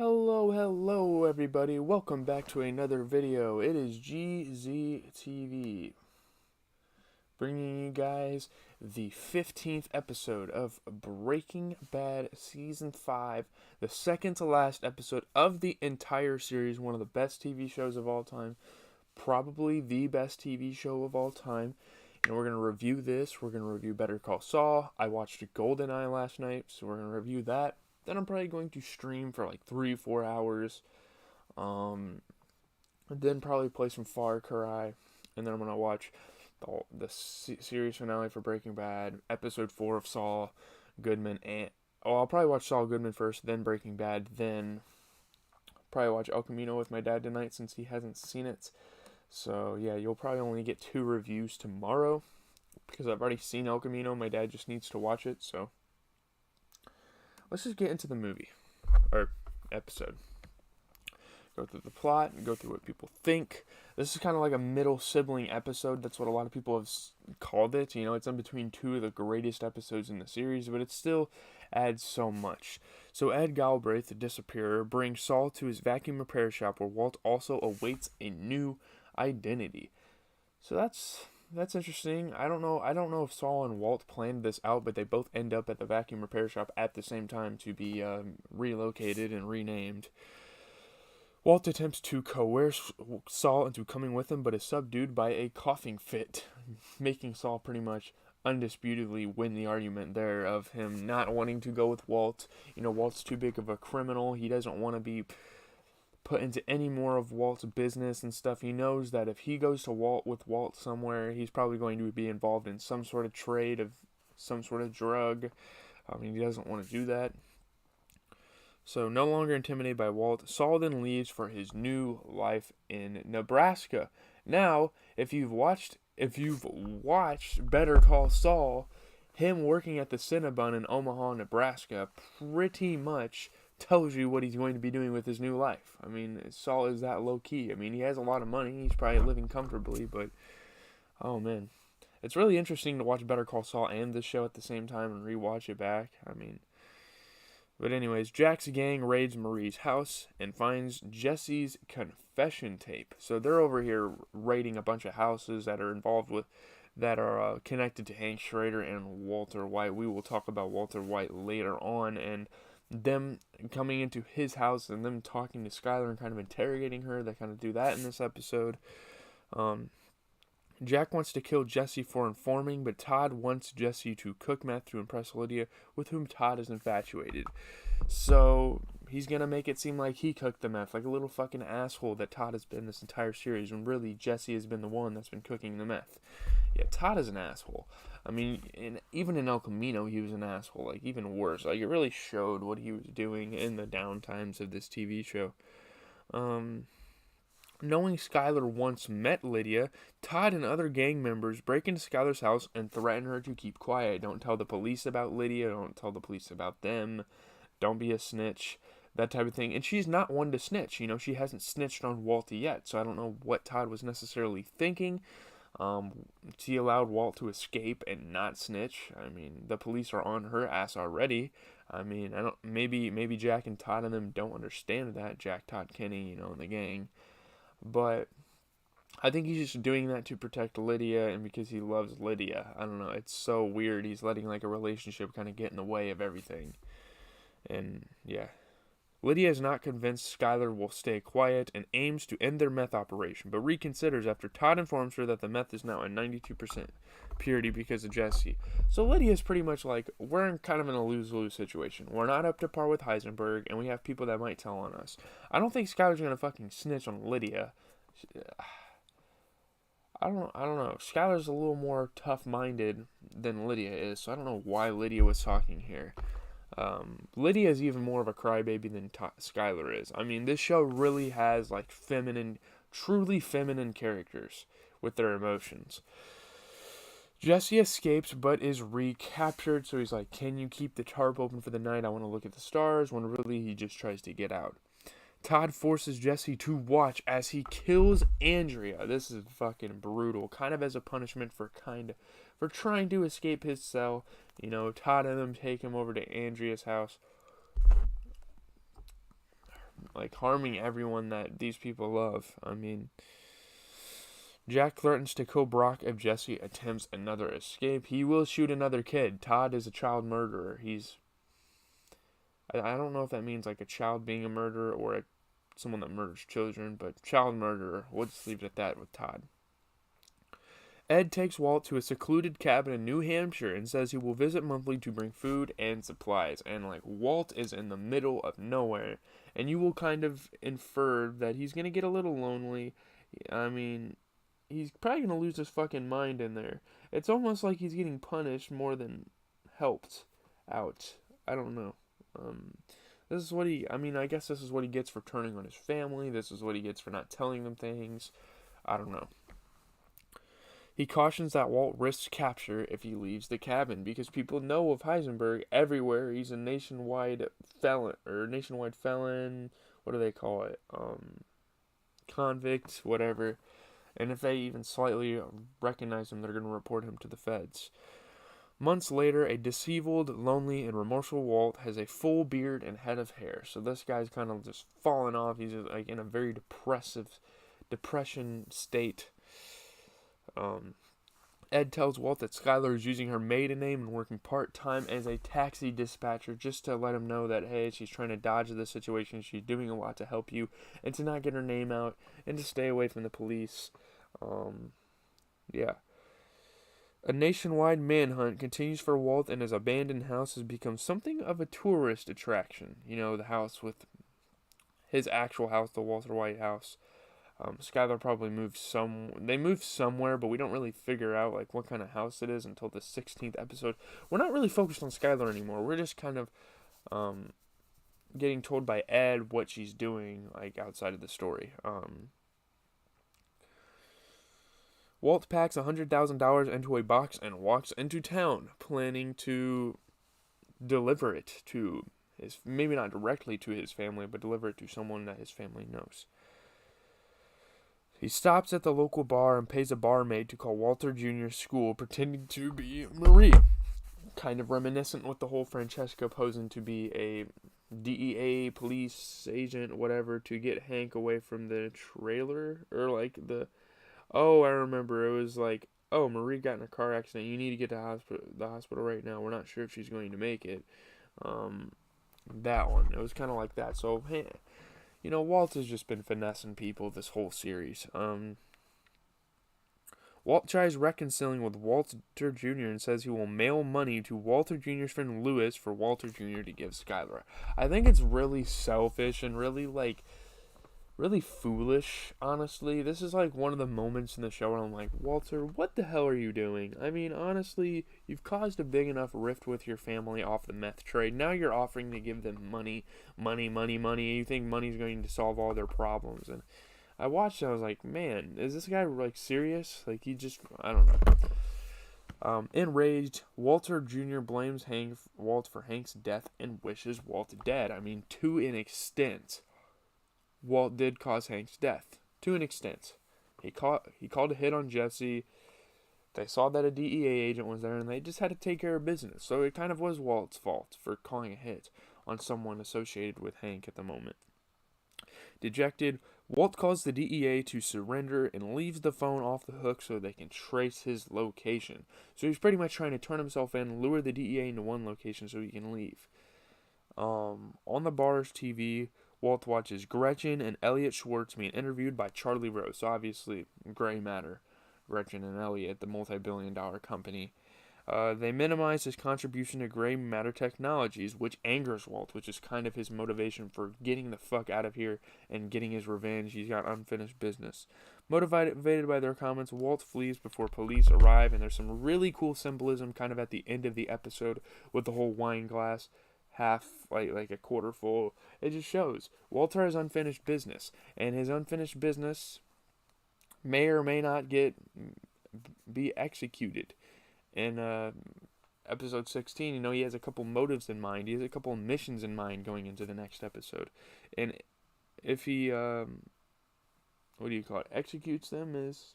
Hello everybody. Welcome back to another video. It is GZTV bringing you guys the 15th episode of Breaking Bad Season 5, the second to last episode of the entire series, one of the best TV shows of all time, probably the best TV show of all time. And we're going to review this. We're going to review Better Call Saul. I watched GoldenEye last night, so we're going to review that. Then I'm probably going to stream for like 3-4 hours. And then probably play some Far Cry. And then I'm going to watch the series finale for Breaking Bad, episode 4 of Saul Goodman. I'll probably watch Saul Goodman first, then Breaking Bad, then probably watch El Camino with my dad tonight since he hasn't seen it. So yeah, you'll probably only get 2 reviews tomorrow because I've already seen El Camino. My dad just needs to watch it, so let's just get into the movie, or episode. Go through the plot, and go through what people think. This is kind of like a middle sibling episode. That's what a lot of people have called it. You know, it's in between 2 of the greatest episodes in the series, but it still adds so much. So Ed Galbraith, the disappearer, brings Saul to his vacuum repair shop where Walt also awaits a new identity. So that's interesting. I don't know if Saul and Walt planned this out, but they both end up at the vacuum repair shop at the same time to be relocated and renamed. Walt attempts to coerce Saul into coming with him, but is subdued by a coughing fit, making Saul pretty much undisputedly win the argument there of him not wanting to go with Walt. You know, Walt's too big of a criminal. He doesn't want to be put into any more of Walt's business and stuff. He knows that if he goes to Walt somewhere, he's probably going to be involved in some sort of trade of some sort of drug. I mean, he doesn't want to do that. So, no longer intimidated by Walt, Saul then leaves for his new life in Nebraska. Now, if you've watched Better Call Saul, him working at the Cinnabon in Omaha, Nebraska, pretty much tells you what he's going to be doing with his new life. I mean, Saul is that low key. I mean, he has a lot of money. He's probably living comfortably, but oh man, it's really interesting to watch Better Call Saul and this show at the same time and rewatch it back. I mean, but anyways, Jack's gang raids Marie's house and finds Jesse's confession tape. So they're over here raiding a bunch of houses that are connected to Hank Schrader and Walter White. We will talk about Walter White later on, and them coming into his house and them talking to Skyler and kind of interrogating her. They kind of do that in this episode. Jack wants to kill Jesse for informing, but Todd wants Jesse to cook meth to impress Lydia, with whom Todd is infatuated. So he's going to make it seem like he cooked the meth, like a little fucking asshole that Todd has been this entire series, when really Jesse has been the one that's been cooking the meth. Yeah, Todd is an asshole. I mean, even in El Camino, he was an asshole. Like, even worse. Like, it really showed what he was doing in the downtimes of this TV show. Knowing Skyler once met Lydia, Todd and other gang members break into Skyler's house and threaten her to keep quiet. Don't tell the police about Lydia. Don't tell the police about them. Don't be a snitch. That type of thing. And she's not one to snitch. You know, she hasn't snitched on Walt yet. So I don't know what Todd was necessarily thinking. She allowed Walt to escape and not snitch. I mean, the police are on her ass already. I mean, maybe Jack and Todd and them don't understand that. Jack, Todd, Kenny, you know, and the gang. But I think he's just doing that to protect Lydia and because he loves Lydia. I don't know. It's so weird. He's letting like a relationship kind of get in the way of everything. And yeah. Lydia is not convinced Skyler will stay quiet and aims to end their meth operation, but reconsiders after Todd informs her that the meth is now at 92% purity because of Jesse. So Lydia's pretty much like, we're kind of in a lose-lose situation. We're not up to par with Heisenberg, and we have people that might tell on us. I don't think Skyler's going to fucking snitch on Lydia. I don't know. Skyler's a little more tough-minded than Lydia is, so I don't know why Lydia was talking here. Lydia is even more of a crybaby than Skyler is. I mean, this show really has like truly feminine characters with their emotions. Jesse escapes but is recaptured, so he's like, can you keep the tarp open for the night? I want to look at the stars, when really he just tries to get out. Todd forces Jesse to watch as he kills Andrea. This is fucking brutal, kind of as a punishment for trying to escape his cell. You know, Todd and them take him over to Andrea's house. like harming everyone that these people love. I mean, Jack threatens to kill Brock if Jesse attempts another escape. He will shoot another kid. Todd is a child murderer. I don't know if that means like a child being a murderer or someone that murders children, but child murderer. We'll just leave it at that with Todd. Ed takes Walt to a secluded cabin in New Hampshire and says he will visit monthly to bring food and supplies. And like Walt is in the middle of nowhere, and you will kind of infer that he's gonna get a little lonely. I mean, he's probably gonna lose his fucking mind in there. It's almost like he's getting punished more than helped out. I don't know. This is what I guess this is what he gets for turning on his family. This is what he gets for not telling them things. I don't know. He cautions that Walt risks capture if he leaves the cabin because people know of Heisenberg everywhere. He's a nationwide felon. What do they call it? Convict, whatever. And if they even slightly recognize him, they're going to report him to the feds. Months later, a disheveled, lonely, and remorseful Walt has a full beard and head of hair. So this guy's kind of just fallen off. He's like in a very depression state. Ed tells Walt that Skylar is using her maiden name and working part-time as a taxi dispatcher just to let him know that, hey, she's trying to dodge this situation. She's doing a lot to help you and to not get her name out and to stay away from the police. Yeah. A nationwide manhunt continues for Walt, and his abandoned house has become something of a tourist attraction. You know, the house with his actual house, the Walter White house. Skylar probably moved somewhere, but we don't really figure out like what kind of house it is until the 16th episode. We're not really focused on Skylar anymore. We're just kind of getting told by Ed what she's doing like outside of the story. Walt packs $100,000 into a box and walks into town, planning to deliver it to maybe not directly to his family, but deliver it to someone that his family knows. He stops at the local bar and pays a barmaid to call Walter Jr.'s school, pretending to be Marie. Kind of reminiscent with the whole Francesca posing to be a DEA police agent, whatever, to get Hank away from the trailer. Or like I remember. It was like, oh, Marie got in a car accident. You need to get to the hospital right now. We're not sure if she's going to make it. That one. It was kind of like that. So, hey. You know, Walt has just been finessing people this whole series. Walt tries reconciling with Walter Jr. and says he will mail money to Walter Jr.'s friend Lewis for Walter Jr. to give Skylar. I think it's really selfish and really foolish, honestly. This is like one of the moments in the show where I'm like, Walter, what the hell are you doing? I mean, honestly, you've caused a big enough rift with your family off the meth trade. Now you're offering to give them money. You think money's going to solve all their problems. And I watched it, I was like, man, is this guy like serious? Like I don't know. Enraged, Walter Jr. blames Walt for Hank's death and wishes Walt dead. I mean, to an extent. Walt did cause Hank's death, to an extent. He called a hit on Jesse. They saw that a DEA agent was there, and they just had to take care of business. So it kind of was Walt's fault for calling a hit on someone associated with Hank at the moment. Dejected, Walt calls the DEA to surrender and leaves the phone off the hook so they can trace his location. So he's pretty much trying to turn himself in, lure the DEA into one location so he can leave. On the bar's TV, Walt watches Gretchen and Elliot Schwartz being interviewed by Charlie Rose. So obviously, gray matter. Gretchen and Elliot, the multi-billion-dollar company. They minimize his contribution to gray matter technologies, which angers Walt, which is kind of his motivation for getting the fuck out of here and getting his revenge. He's got unfinished business. Motivated by their comments, Walt flees before police arrive, and there's some really cool symbolism kind of at the end of the episode with the whole wine glass half, like a quarter full. It just shows Walter has unfinished business, and his unfinished business may or may not be executed. In episode 16, you know, he has a couple motives in mind. He has a couple missions in mind going into the next episode. And if he, executes them is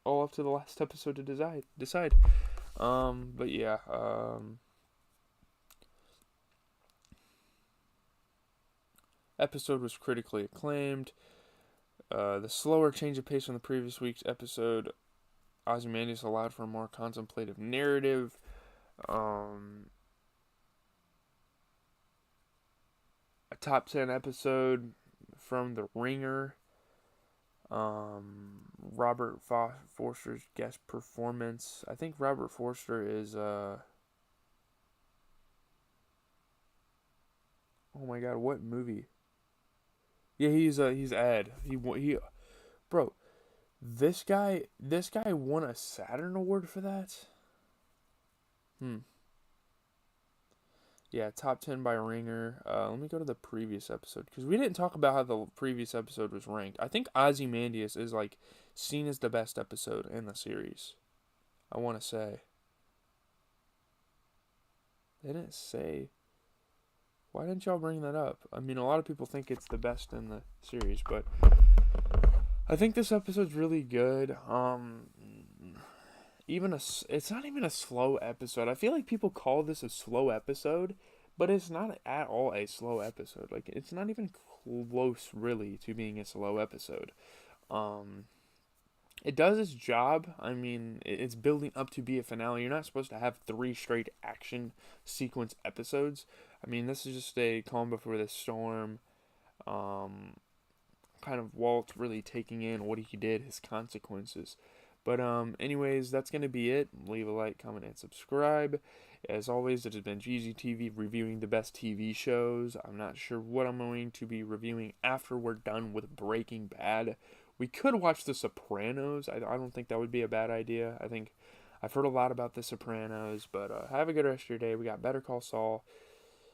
all up to the last episode to decide. But yeah, episode was critically acclaimed. The slower change of pace from the previous week's episode, Ozymandias allowed for a more contemplative narrative. A top 10 episode from The Ringer. Robert Forster's guest performance. I think Robert Forster is oh my god, what movie? Yeah, he's Ed. Bro, this guy won a Saturn Award for that? Yeah, top 10 by Ringer. Let me go to the previous episode, because we didn't talk about how the previous episode was ranked. I think Ozymandias is, like, seen as the best episode in the series. I want to say. They didn't say. Why didn't y'all bring that up? I mean, a lot of people think it's the best in the series, but I think this episode's really good. It's not even a slow episode. I feel like people call this a slow episode, but it's not at all a slow episode. Like, it's not even close, really, to being a slow episode. It does its job. I mean, it's building up to be a finale. You're not supposed to have 3 straight action sequence episodes. I mean, this is just a calm before the storm. Kind of Walt really taking in what he did, his consequences. But anyways, that's going to be it. Leave a like, comment, and subscribe. As always, it has been GZTV reviewing the best TV shows. I'm not sure what I'm going to be reviewing after we're done with Breaking Bad. We could watch The Sopranos. I don't think that would be a bad idea. I've heard a lot about The Sopranos. But have a good rest of your day. We got Better Call Saul.